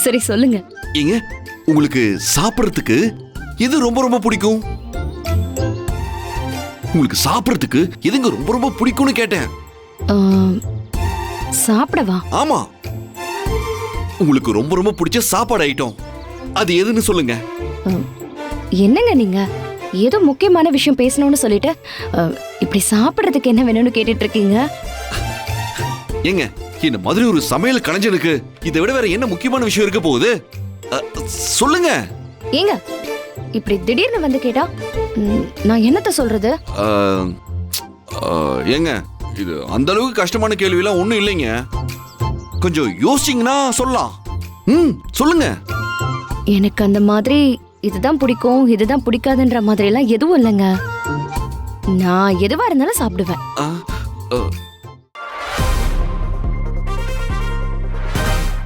சரி சொல்லுங்க. ஏங்க, உங்களுக்கு சாப்பிடுறதுக்கு எது ரொம்ப ரொம்ப பிடிக்கும்? உங்களுக்கு சாப்பிடுறதுக்கு எதுங்க ரொம்ப ரொம்ப பிடிக்கும்னு கேட்டேன். சாப்பிடவா? ஆமா, உங்களுக்கு ரொம்ப ரொம்ப பிடிச்ச சாப்பாடு ஐட்டம் அது எதுன்னு சொல்லுங்க. என்னங்க நீங்க ஏதோ முக்கியமான விஷயம் பேசணும்னு சொல்லிட்டு இப்படி சாப்பிடுறதுக்கு என்ன வேணும்னு கேட்டுட்டு இருக்கீங்க? ஏங்க, இந்த மாதிரி ஒரு சமையல் கலைஞனுக்கு இதை விட வேற என்ன முக்கியமான விஷயம் இருக்க போகுது? சொல்லுங்க. ஏங்க இப்படி திடீர்னு வந்து கேட்டா நான் என்னத்த சொல்றது? ஏங்க, இது அந்த அளவுக்கு கஷ்டமான கேள்வியெல்லாம் ஒண்ணும் இல்லைங்க. கொஞ்சம் யோசிச்சீங்கன்னா சொல்லலாம். சொல்லுங்க. எனக்கு அந்த மாதிரி இதுதான் பிடிக்கும் இதுதான் பிடிக்காதுன்ற மாதிரி எல்லாம் எதுவும் இல்லைங்க. நான் எதுவா இருந்தாலும் சாப்பிடுவேன்.